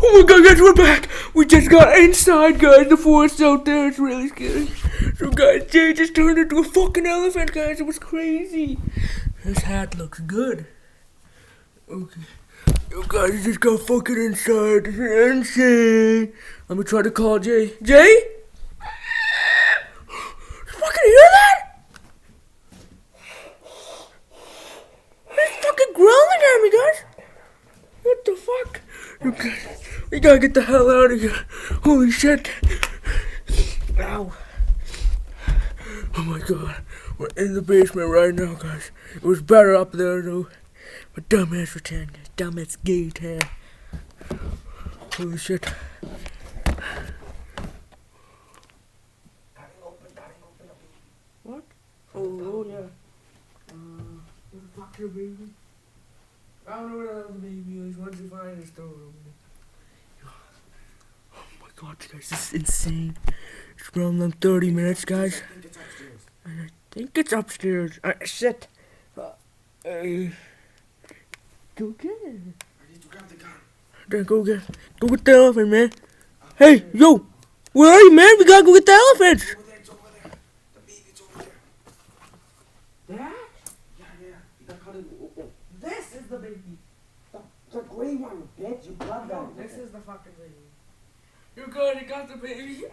Oh my god, guys, we're back! We just got inside, guys. The forest out there is really scary. So, guys, Jay just turned into a fucking elephant, guys. It was crazy. His hat looks good. Okay. You guys just got fucking inside. This is insane. Let me try to call Jay. Jay? You fucking hear that? He's fucking growling at me, guys. What the fuck? We gotta get the hell out of here. Holy shit. Ow. Oh my god. We're in the basement right now, guys. It was better up there, though. But dumbass returned. Dumbass gay tan. Holy shit. What? Oh yeah. Where the fuck's your baby? I don't know where the baby is. Once you find it, still over there. Oh my god, guys, this is insane. It's been like 30 minutes, guys. I think it's upstairs. Shit. Go get it. I need to grab the gun. Then go get the elephant, man. Hey, yo, where are you, man? We gotta go get the elephant. It's over there. The baby's over there. That? Yeah. You got cut it open. This is the baby. The gray one, bitch. You blood No, that. this is the fucking baby. You got the baby.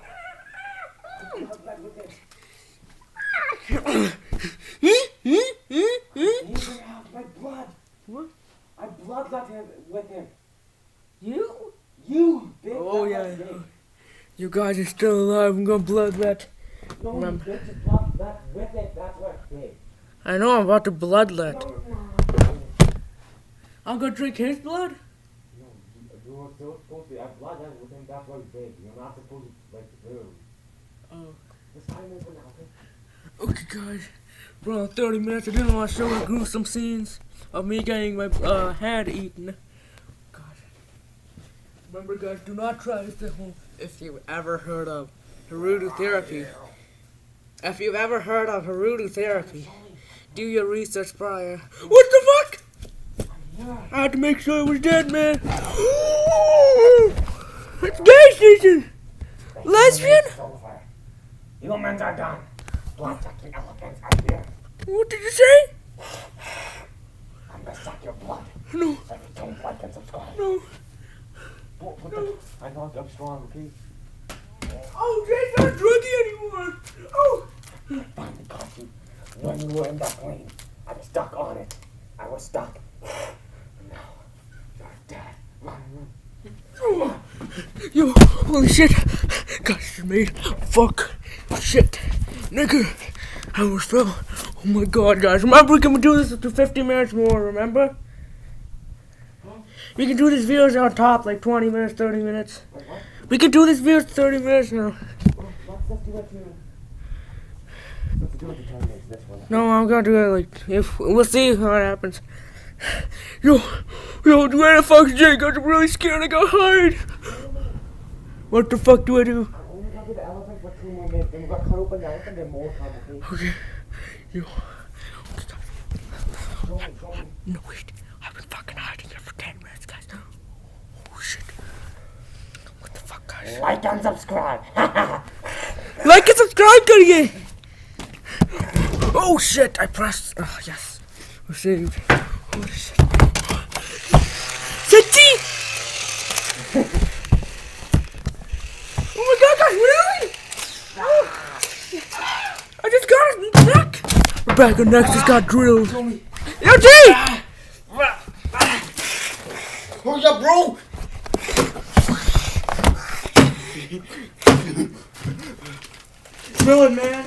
My blood. What? I bloodlet him with him. You? You, bitch. Oh that yeah. was big. You guys are still alive. I'm gonna bloodlet. No, Remember. bitch, you bloodlet with it. That's what's big. I know I'm about to bloodlet. No, I'm gonna drink his blood. you were still supposed to. I bloodlet with him. That's what's big. You're not supposed to like do. Oh. This time open now. Okay, guys. Bro, 30 minutes. I didn't want to show the gruesome scenes of me getting my head eaten. God. Remember, guys, do not try this at home. If you've ever heard of Hirudotherapy, do your research prior. What the fuck? I had to make sure it was dead, man. It's gay season. Lesbian? Humans are done. Blood-sucking elephants are here. What did you say? I'm gonna suck your blood. No. If you don't like and subscribe. No. I know I'm strong, okay? Oh, Jay's not druggy anymore. Oh. I finally caught you when you were in that plane. I was stuck on it. I was stuck. Now, you're dead. Run. Yo, holy shit. Gosh, made. Fuck. Shit. Nigga. I almost fell. Oh my god, guys. Remember, we can do this up to 50 minutes more, remember? We can do these videos on top, like 20 minutes, 30 minutes. Wait, what? We can do this video 30 minutes now. Let's do it to... Let's do it to 10 minutes, this one. No, I'm gonna do it like, if we'll see how it happens. Yo, where the fuck's Jake? I'm really scared. I got hide. What the fuck do I do? I'm only gonna do the elephant for 2 more minutes. Then we're gonna cut open the elephant and more time, okay? Okay. Yo. Show me. No, wait. I've been fucking hiding here for 10 minutes, guys. Oh, shit. What the fuck, guys? Like and subscribe. Like and subscribe, kariye. Oh, shit. I pressed. Oh, yes. We're saved. Holy shit. Seti! Oh my god, guys, really? I just got his neck. Rebecca neck just got drilled. Yo, Jay! Hurry up, bro! Drill it, man.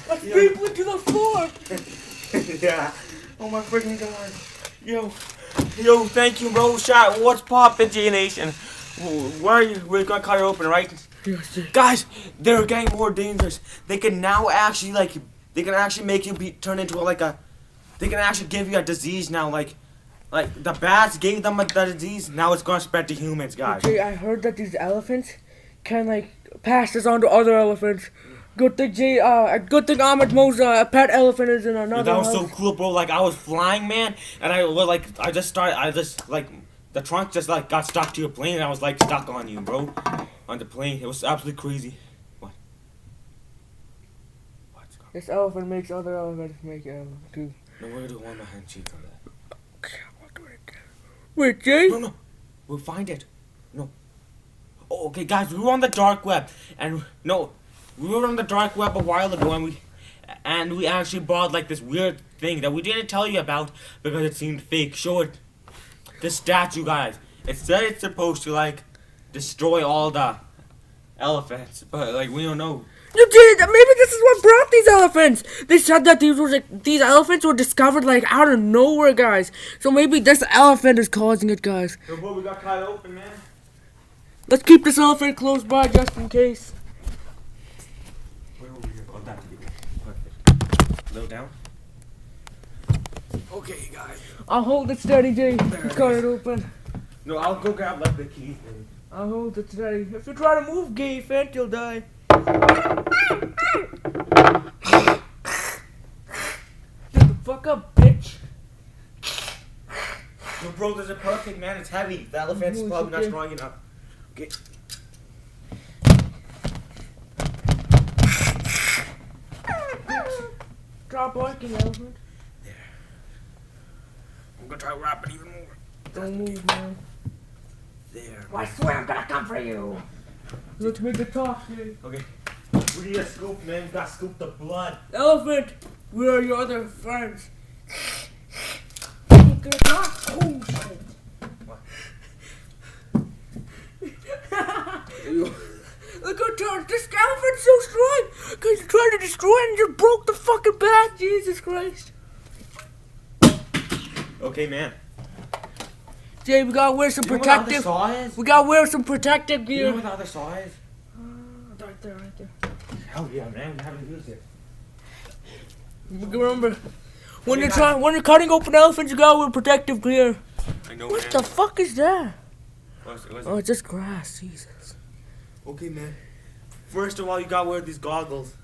Let's people to the floor. Yeah. Oh my freaking god. Yo, thank you, bro. Shot. What's poppin', G Nation? Where are you? We're gonna cut it open, right? Yes, Jay. Guys, they're getting more dangerous. They can now actually make you turn into they can actually give you a disease now, like the bats gave them the disease. Now it's gonna spread to humans, guys. Jay, I heard that these elephants can pass this on to other elephants. Good thing Ahmed Mo's pet elephant is in another That was house. so cool, bro. Like I was flying, man, and I just the trunk just like got stuck to your plane, and I was like stuck on you, bro, on the plane. It was absolutely crazy. What? What's going? This elephant makes other elephants make elephants too. No, we're gonna warm my handshake on that. Wait, Jay? No, we'll find it. No. Oh, okay, guys, we were on the dark web, and we were on the dark web a while ago, and we actually bought like this weird thing that we didn't tell you about because it seemed fake. Show it. This statue, guys. It said it's supposed to like destroy all the elephants, but like we don't know. You did. Maybe this is what brought these elephants. They said that these elephants were discovered like out of nowhere, guys. So maybe this elephant is causing it, guys. So what we got cut open, man? Let's keep this elephant close by just in case. Where were we? Oh, that to be perfect. A little down. Okay, guys. I'll hold it steady, Jay. There Let's it cut is. it open. No, I'll go grab like the keys. Man. I'll hold it steady. If you try to move, gay fant, you'll die. Get the fuck up, bitch. No, bro, this is perfect, man. It's heavy. The elephant's Ooh, it's probably not okay. strong enough. Okay. Drop barking, elephant. I'm gonna try wrapping even more. Don't move, man. There. I swear I'm gonna come for you. Let's make a talk, Jay. Okay. We need a scoop, man. We gotta scoop the blood. Elephant, where are your other friends? Make a talk. Oh, shit. Look how tall. This elephant's so strong. Because you're trying to destroy it and you broke the fucking back. Jesus Christ. Okay, man. Jay, we gotta wear some You know what the other protective. saw is? We gotta wear some protective You gear. know what the other saw is? Right there, right there. Hell yeah, man. We haven't used it. Remember, when you're cutting open elephants, you gotta wear protective gear. I know, What man. the fuck is that? What's Oh, it's just grass. Jesus. Okay, man. First of all, you gotta wear these goggles.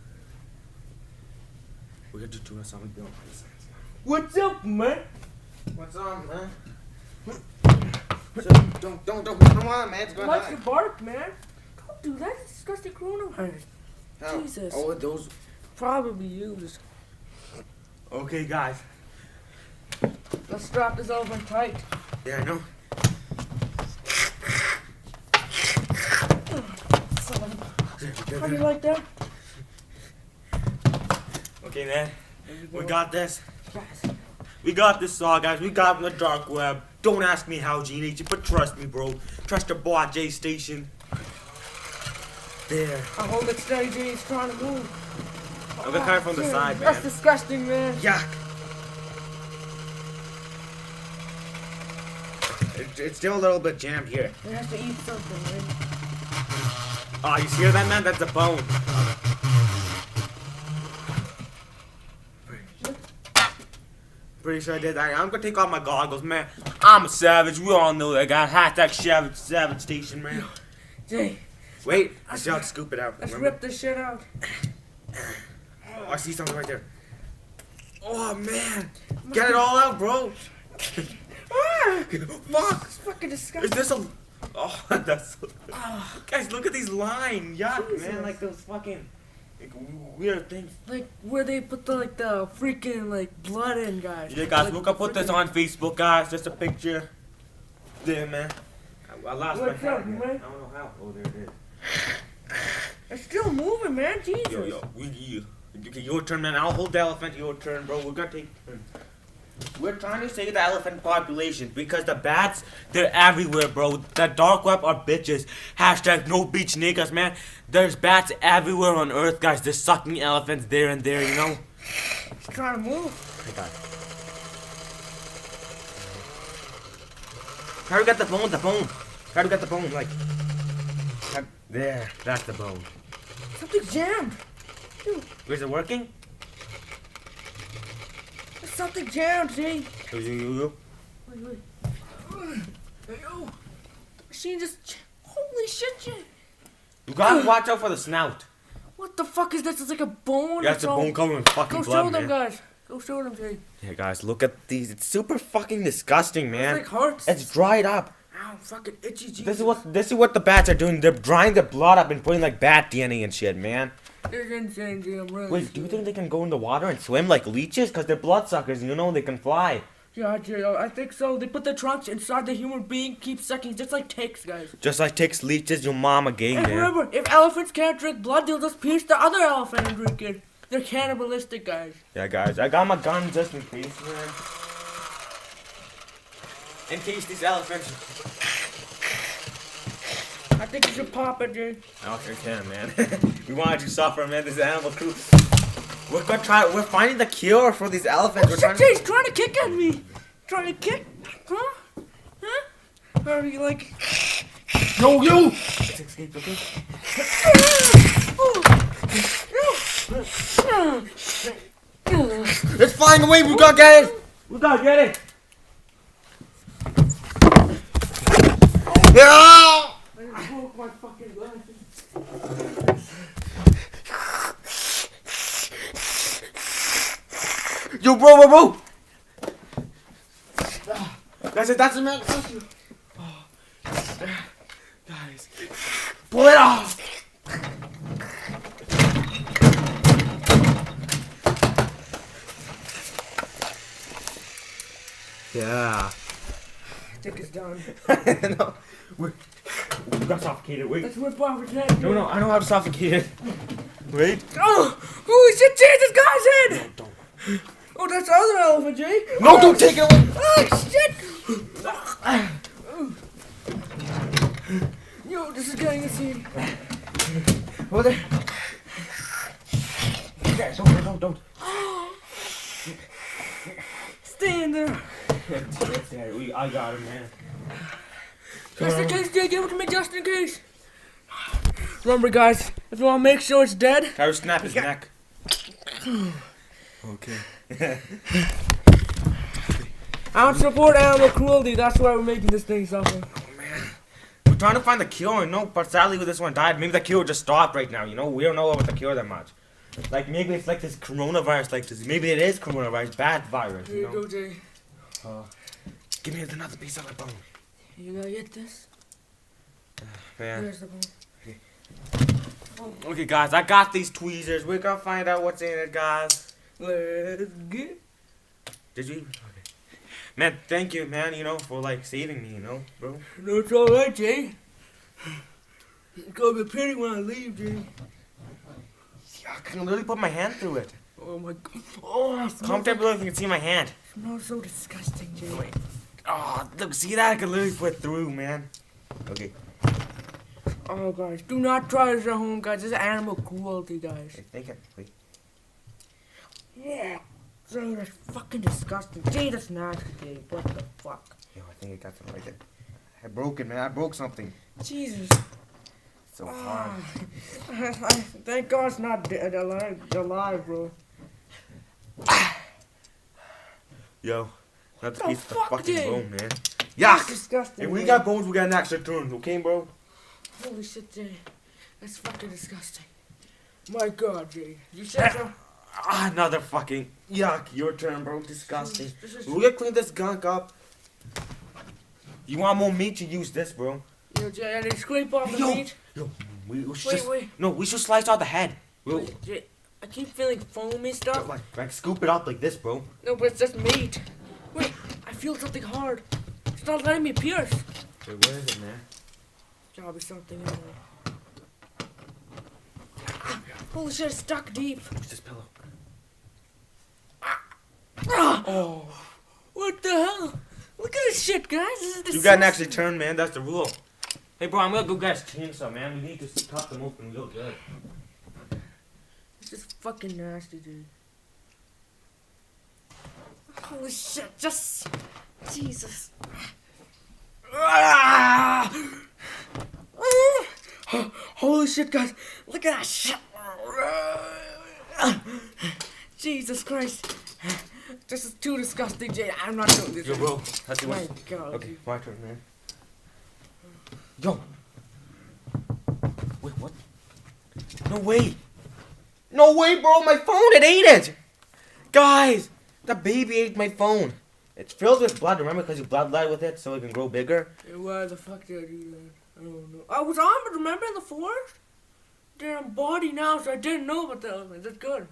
We're gonna do something. What's up, man? What's on, man? Don't come on, man. It's going What's on. your bark, man? Don't do that. It's disgusting coronavirus. How? Jesus. Oh, those. Probably used. Okay, guys. Let's strap this over tight. Yeah, I know. How do you like that? Okay, man. We got this. Yes. We got this saw, guys. We got it in the dark web. Don't ask me how, Genie, but trust me, bro. Trust the boy at J Station. There. I hold it steady, Jay. It's trying to move. I'm gonna cut it from the Dude, side, That's man. disgusting, man. Yuck. It's still a little bit jammed here. It has to eat something, man. Oh, you hear that, man? That's a bone. Pretty sure I did that. I'm gonna take off my goggles, man. I'm a savage. We all know that guy. Hashtag savage station, man. Jay, Wait, I still have to scoop it out. let's remember? rip this shit out. Oh, I see something right there. Oh, man. Get it all out, bro. Ah! Fuck. It's fucking Is disgusting. this a... Oh, that's... Guys, look at these lines. Yuck, Jesus. man. Like those fucking... Like, weird things. Like where they put the freaking blood in, guys. Yeah, guys, Like, we're gonna put this freaking- on Facebook, guys. Just a picture. There, man. I lost What's my up, hat, man. man? I don't know how. Oh, there it is. It's still moving, man. Jesus. Yo. Okay, your turn, man. I'll hold the elephant. Your turn, bro. We're gonna take turns. We're trying to save the elephant population because the bats, they're everywhere, bro. The dark web are bitches. Hashtag no beach niggas, man. There's bats everywhere on Earth, guys. They're sucking elephants there and there, you know? It's trying to move. I got it. How do we get the bone? The bone. How do we get the bone? Like, there. That's the bone. Something's jammed. Dude, Is it working? there's something jammed, Jay. You. Wait. Hey, yo. The machine just... Holy shit, Jay. You gotta watch out for the snout. What the fuck is this? It's like a bone. Yeah, it's a bone covered in fucking Go blood, show them, man. guys. Go show them, Jay. Yeah, guys, look at these. It's super fucking disgusting, man. It's like hearts. It's dried up. Ow, fucking itchy Jesus. This is what the bats are doing. They're drying their blood up and putting like bat DNA and shit, man. It's insane, Jay. I'm really Wait, do you think they can go in the water and swim like leeches? Cause they're bloodsuckers, you know they can fly. Yeah, Jay, I think so. They put the trunks inside the human being, keep sucking, just like ticks, guys. Just like ticks, leeches, your mama gay, And man. remember, if elephants can't drink blood, they'll just pierce the other elephant and drink it. They're cannibalistic, guys. Yeah, guys, I got my gun just in case, man. In case these elephants. I think you should pop it, Jay. I sure can, man. We wanted to suffer, man. This animal crew. We're finding the cure for these elephants. Oh, We're shit, trying Jay, he's trying to kick at me. Trying to kick? Huh? Huh? Are you like... Yo, you! Let's escape, okay? It's flying away. We gotta get it. We gotta get it. Yeah! I just broke my fucking glasses. Yo, bro. That's it, man. Guys, pull it off. Yeah. I think it's done. No, we got suffocated. Wait. Let's rip off his head. No, I know how to suffocate it. Wait. Oh! Holy shit, Jay, this guy's head! Don't. Oh, that's the other elephant, Jay. No, don't take it away. Oh, shit! Yo, this is getting insane. Hold it. Okay, don't. Stay in there. I got him, man. Just in case, Jay, give it to me just in case. Remember, guys, if you want to make sure it's dead, Can I snap his neck? Okay. I don't support animal cruelty. That's why we're making this thing suffer. We're trying to find the cure, you know, but sadly with this one died. Maybe the cure just stopped right now, you know? We don't know about the cure that much. Like, maybe it's like this coronavirus, like this. Maybe it is coronavirus, bad virus, Here you you know? go, Jay. Give me another piece of the bone. You gotta get this. Man. Here's the bone. Okay, guys, I got these tweezers. We're gonna find out what's in it, guys. Let's get. Did you? Okay. Man, thank you, man, you know, for, like, saving me, you know, bro. No, it's alright, Jay. It's gonna be pretty when I leave, Jay. Yeah, I can literally put my hand through it. Oh my god. Oh, it Comment down below if you can see my hand. smells so disgusting, Jay. Wait. Oh, look, see that? I can literally put through, man. Okay. Oh, guys, do not try this at home, guys. This is animal cruelty, guys. Wait, think it. Wait. Yeah. Jay, that's fucking disgusting. Jay, that's nasty, Jay. What the fuck? Yo, I think I got something right there. I broke it, man. I broke something. Jesus. So hard. Thank God it's not dead, alive, bro. Yo, that's a The piece of the fuck, fucking Jay? bone, man. That's Yuck! disgusting. If we man. got bones, we got an extra turn, okay, bro? Holy shit, Jay. That's fucking disgusting. My God, Jay. You said so. Another fucking yuck. Your turn, bro. Disgusting. This is- We're gonna clean this gunk up. You want more meat? You use this, bro. Yo, Jay, I need to scrape off the Yo. meat. Yo, we should Wait, just wait. no. We should slice out the head. We'll, Wait, Jay, I keep feeling foamy stuff. like scoop it up like this, bro. No, but it's just meat. Wait, I feel something hard. It's not letting me pierce. Wait, where is it, man? There's gotta be something in there. Holy shit, it's stuck deep. Use this pillow. Ah! Oh. What the hell? Look at this shit, guys. This is You disgusting. got an actually turn, man. That's the rule. Hey, bro, I'm gonna go get a chainsaw, man. We need to cut them open real good. This is fucking nasty, dude. Holy shit, just... Jesus. Ah! Holy shit, guys. Look at that shit. Jesus Christ. This is too disgusting, Jay. I'm not doing this. Yo, bro. That's My it. God. Okay, my turn, man. Yo. Wait, what? No way. No way, bro. My phone, it ate it. Guys, the baby ate my phone. It's filled with blood, remember? Because you bloodlet with it so it can grow bigger. Yeah, why the fuck did I do that? I don't know. I was on, but remember in the forest? They're on body now, so I didn't know about the elephants. That's good.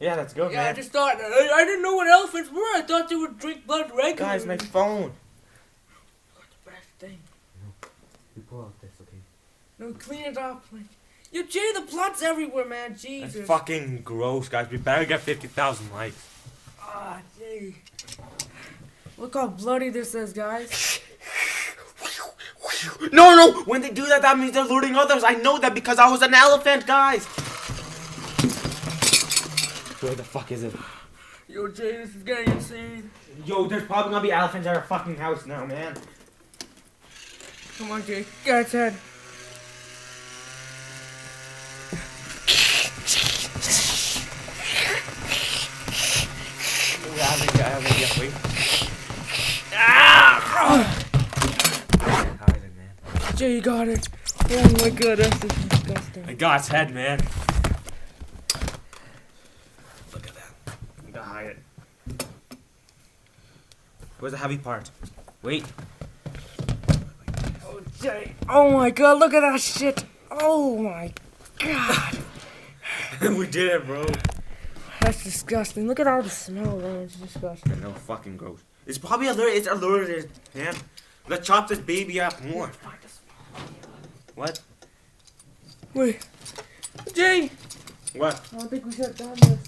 Yeah, that's good, Yeah, I man. just thought, I didn't know what elephants were. I thought they would drink blood regularly. Guys, my phone. What's the best thing? You pull out this, okay? No, clean it up. Like, yo, Jay, the blood's everywhere, man. That's Jesus. fucking gross, guys. We better get 50,000 likes. Ah, Jay. Look how bloody this is, guys. No! When they do that, that means they're luring others. I know that because I was an elephant, guys. Where the fuck is it? Yo, Jay, this is getting insane. Yo, there's probably gonna be elephants at our fucking house now, man. Come on, Jay. Get its head. Wait. Jay, you got it. Oh my god, that's disgusting. I got its head, man. Look at that. I gotta hide it. Where's the heavy part? Wait. Oh, Jay. Oh my god, look at that shit. Oh my god. We did it, bro. That's disgusting. Look at all the smell, man. It's disgusting. No, fucking gross. It's probably it's alerted, man. Let's chop this baby up more. What? Wait. Jay. What? I don't think we should have done this.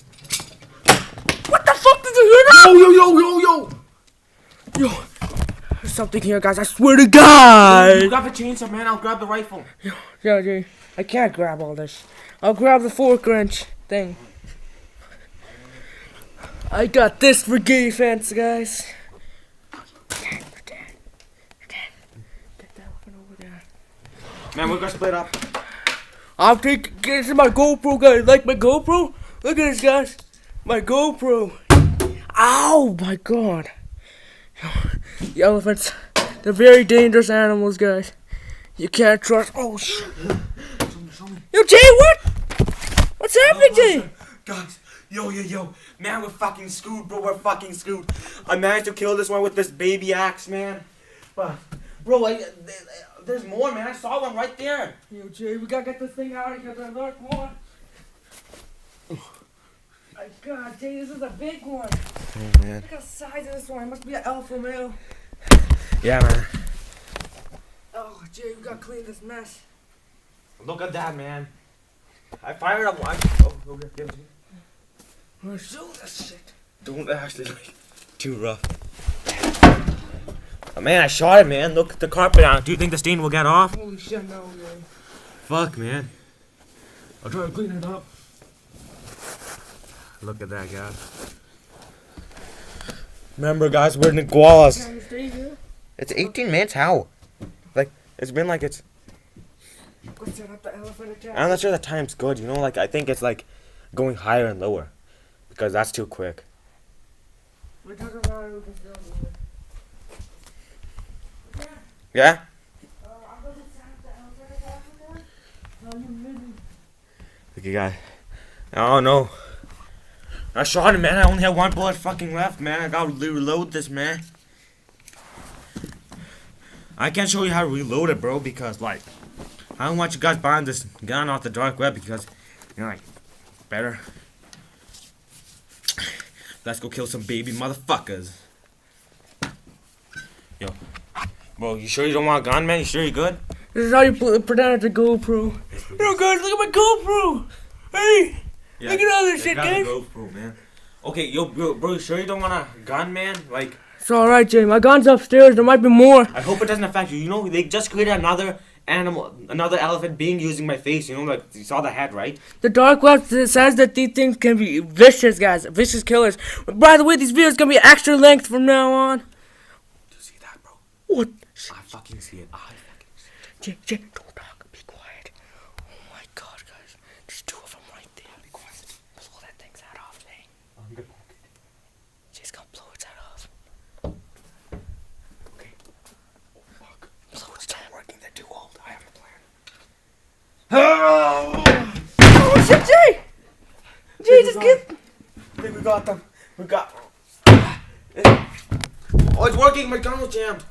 What the fuck did you hear that? Yo! Yo. There's something here, guys. I swear to God. You grab the chainsaw, man. I'll grab the rifle. Yeah, Jay. I can't grab all this. I'll grab the fork wrench thing. I got this for gay fans, guys. Get that elephant over there. Man, we're gonna split up. I'll take. This is my GoPro, guys. Like my GoPro? Look at this, guys. My GoPro. Ow, my God. The elephants. They're very dangerous animals, guys. You can't trust. Oh, shit. Show me. Yo, Jay, what? What's happening, Jay? Guys, yo. Man, we're fucking screwed, bro. We're fucking screwed. I managed to kill this one with this baby axe, man. But, bro, there's more, man. I saw one right there. Yo, Jay, we gotta get this thing out of here. There's more. My God, Jay, this is a big one. Oh, man. Look at the size of this one. It must be an alpha male. Yeah, man. Oh, Jay, we gotta clean this mess. Look at that, man. I fired up one. Oh, okay, give it to me. I'm gonna show this shit. Don't actually, like, too rough. Oh, man, I shot it, man. Look at the carpet on it. Do you think the stain will get off? Holy shit, no, Jay. Fuck, man. I'll try to clean it up. Look at that, guys. Remember, guys, we're in the koalas. Can you stay here? It's 18 minutes. How? Like, it's been like it's. Go set up the elephant attack. I'm not sure the time's good. You know, like I think it's like going higher and lower because that's too quick. It doesn't matter, we can still do it. Yeah. I'm gonna set up the elephant attack again. No, you didn't. Okay, guys. Oh no. I shot him, man. I only have one bullet fucking left, man. I gotta reload this, man. I can't show you how to reload it, bro, because like I don't want you guys buying this gun off the dark web because you know, like, better. Let's go kill some baby motherfuckers. Yo, bro, you sure you don't want a gun, man? You sure you good? This is how you pretend it's a GoPro. Yo, guys, look at my GoPro. Hey, Yeah, look at all this they shit, got guys. the GoPro, man. Okay, yo, bro, you sure you don't want a gun, man? Like, It's alright, Jay. My gun's upstairs. There might be more. I hope it doesn't affect you. You know, they just created another animal, another elephant being using my face. You know, like, you saw the head, right? The dark web says that these things can be vicious, guys. Vicious killers. By the way, these videos can be extra length from now on. Do you see that, bro? What? I fucking see it. I fucking see it. Jay, don't talk. Be quiet. Oh my God, guys. There's two of them right there. Be quiet. Blow that thing's head off, Jay. Jay's gonna blow its head off. Okay. Oh, fuck. Blow its head. Working, they're too old. I have a plan. Oh shit, Jay! Jay, just get. I think we got them. We got. it's working. My gun was jammed.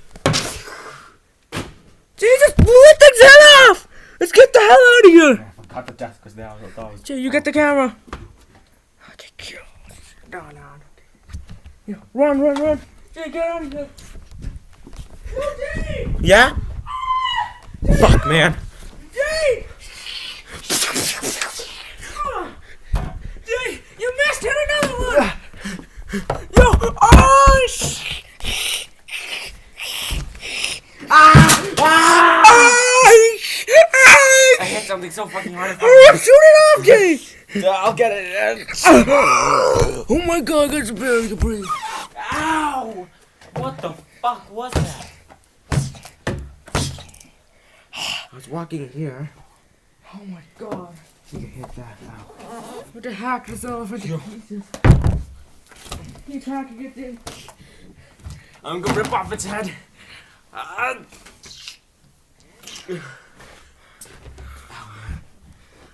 Jesus, blew things head off! Let's get the hell out of here! Cut the desk because they are those. Jay, you get the camera. Okay, kill. No. Yeah, run. Jay, get out of here. Oh, Jay! Yeah? Fuck, man. Jay! Jay, you missed. Hit another one! Yo! Oh, I hit something so fucking hard. Hurry up, shoot it off, Jay! I'll get it. Oh my god, I got some barely to breathe. Ow! What the fuck was that? I was walking here. Oh my god. You can hit that now. What the heck this elephant to pieces? He's hacking it in. I'm gonna rip off its head.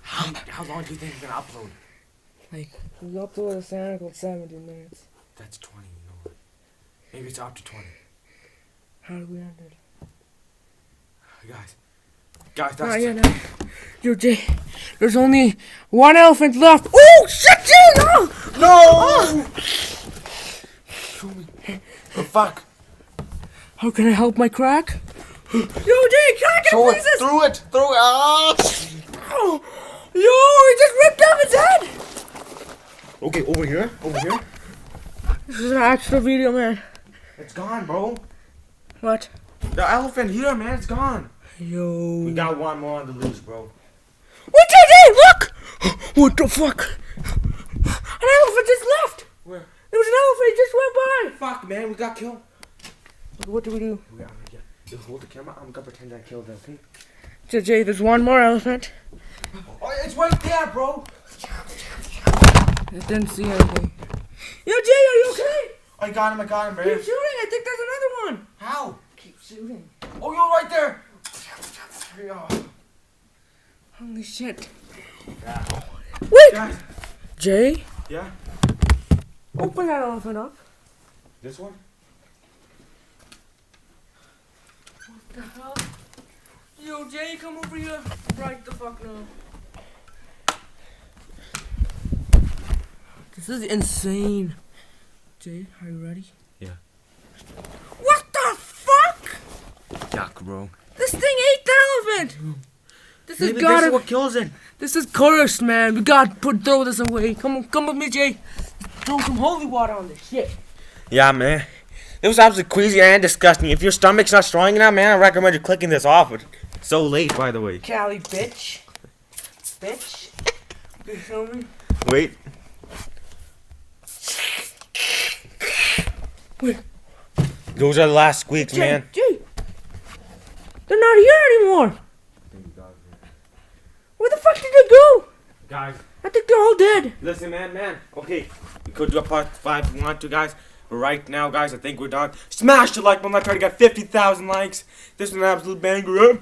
How long do you think it's gonna upload? Like, we uploaded a sound called 17 minutes. That's 20, you know what? Maybe it's up to 20. How do we end it? Guys, that's... No. Yo, Jay, there's only one elephant left. Oh, shit, Jay! No! Show me. Oh, fuck. How can I help my crack? Yo, Jay, crack it, Throw it, please! through it. Ah! Oh, yo, he just ripped off his head! Okay, over here. This is an extra video, man. It's gone, bro. What? The elephant here, man, it's gone. Yo. We got one more on the loose, bro. What, Jay, look! What the fuck? An elephant just left! Where? There was an elephant, he just went by! Fuck, man, we got killed. What do we do? Just hold the camera. I'm gonna pretend I killed them. Okay? Jay, there's one more elephant. Oh, it's right there, bro. I didn't see anything. Yo, Jay, are you okay? I got him, Keep man. shooting, I think there's another one. How? Keep shooting. Oh, you're right there. Holy shit. Yeah. Wait! Guys. Jay, Yeah? open that elephant up. This one? What the hell? Yo, Jay, come over here. Right the fuck now. This is insane. Jay, are you ready? Yeah. What the fuck? Yuck, bro. This thing ate the elephant. This has Maybe gotta. this is what kills it. This is cursed, man. We gotta throw this away. Come with me, Jay. Throw some holy water on this shit. Yeah, man. It was absolutely queasy and disgusting. If your stomach's not strong enough, man, I recommend you clicking this off. It's so late, by the way. Cali, bitch. Bitch. You feel me? Wait. Wait. Those are the last squeaks, Jay, man. Jay. They're not here anymore. Where the fuck did they go? Guys, I think they're all dead. listen, man. Okay, we could do a part 5 if you want to, guys. But right now, guys, I think we're done. Smash the like button. I'm trying to get 50,000 likes. This is an absolute banger.